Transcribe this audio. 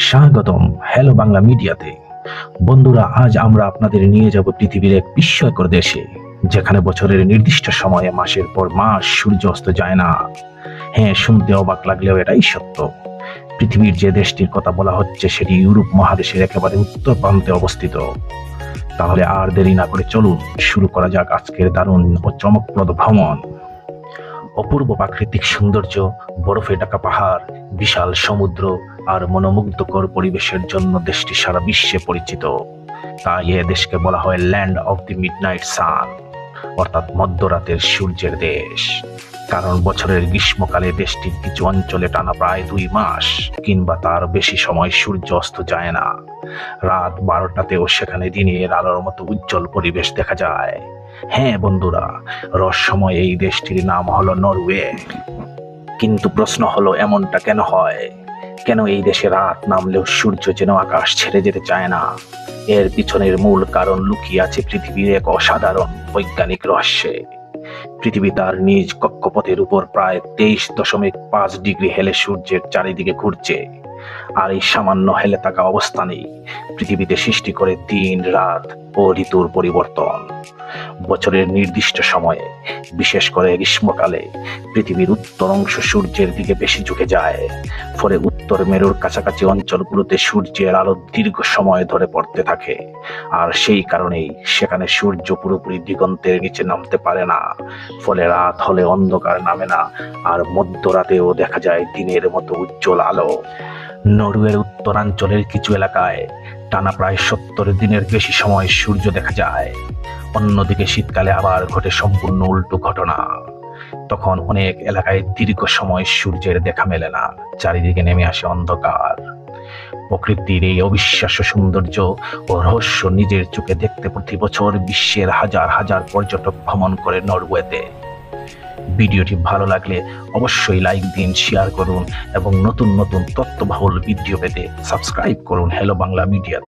স্বাগতম হ্যালো বাংলা মিডিয়াতে। বন্ধুরা, আজ আমরা আপনাদের নিয়ে যাব পৃথিবীর এক বিস্ময়কর দেশে, যেখানে বছরের নির্দিষ্ট সময়ে মাসের পর মাস সূর্য অস্ত যায় না। হ্যাঁ, শুনতে অবাক লাগলেও এটাই সত্য। পৃথিবীর যে দেশটির কথা বলা হচ্ছে সেটি ইউরোপ মহাদেশের একেবারে উত্তর প্রান্তে অবস্থিত। তাহলে আর দেরি না করে চলুন শুরু করা যাক আজকের দারুণ ও চমকপ্রদ ভ্রমণ। অপূর্ব প্রাকৃতিক সৌন্দর্য, বরফে ঢাকা পাহাড়, বিশাল সমুদ্র আর মনোমুগ্ধকর পরিবেশের জন্য দেশটি সারা বিশ্বে পরিচিত। তাই এ দেশকে বলা হয় ল্যান্ড অফ দি মিডনাইট সান, অর্থাৎ মধ্যরাতের সূর্যের দেশ। কারণ বছরের গ্রীষ্মকালে দেশটির কিছু অঞ্চলে টানা প্রায় 2 মাস কিংবা তার বেশি সময় সূর্য অস্ত যায় না। রাত 12টাতেও সেখানে দিনের আলোর মতো উজ্জ্বল পরিবেশ দেখা যায়। হ্যাঁ বন্ধুরা, রহস্যময় এই দেশটির নাম হলো নরওয়ে। কিন্তু প্রশ্ন হলো, এমনটা কেন হয়? কেন এই দেশে রাত নামলেও সূর্য যেন আকাশ ছেড়ে যেতে চায় না? এর পিছনের মূল কারণ লুকিয়ে আছে পৃথিবীর এক অসাধারণ বৈজ্ঞানিক রহস্যে। পৃথিবী তার নিজ কক্ষপথের উপর প্রায় 23.5 ডিগ্রি হেলে সূর্যের চারিদিকে ঘুরছে। আর এই সামান্য হেলে থাকা অবস্থানেই পৃথিবীতে সৃষ্টি করে দিন, রাত ও ঋতুর পরিবর্তন। বছরের নির্দিষ্ট সময়ে, বিশেষ করে গ্রীষ্মকালে, পৃথিবীর উত্তর অংশ সূর্যের দিকে বেশি ঝুঁকে যায়। ফলে উত্তর মেরুর কাছাকাছি অঞ্চলগুলোতে সূর্যের আলো দীর্ঘ সময় ধরে পড়তে থাকে। আর সেই কারণেই সেখানে সূর্য পুরোপুরি দিগন্তের নিচে নামতে পারে না। ফলে রাত হলে অন্ধকার নামে না, আর মধ্যরাতেও দেখা যায় দিনের মতো উজ্জ্বল আলো। নরওয়ের উত্তরাঞ্চলের কিছু এলাকায় টানা প্রায় 70 দিনের বেশি সময় সূর্য দেখা যায়। অন্যদিকে শীতকালে আবার ঘটে সম্পূর্ণ উল্টো ঘটনা। তখন অনেক এলাকায় দীর্ঘ সময় সূর্যের দেখা মেলে না, চারিদিকে নেমে আসে অন্ধকার। প্রকৃতির এই অবিশ্বাস্য সৌন্দর্য ও রহস্য নিজের চোখে দেখতে প্রতি বছর বিশ্বের হাজার হাজার পর্যটক ভ্রমণ করে নরওয়েতে। ভিডিওটি ভালো লাগলে অবশ্যই লাইক দিন, শেয়ার করুন এবং নতুন নতুন তথ্যবহুল ভিডিও পেতে সাবস্ক্রাইব করুন হ্যালো বাংলা মিডিয়া।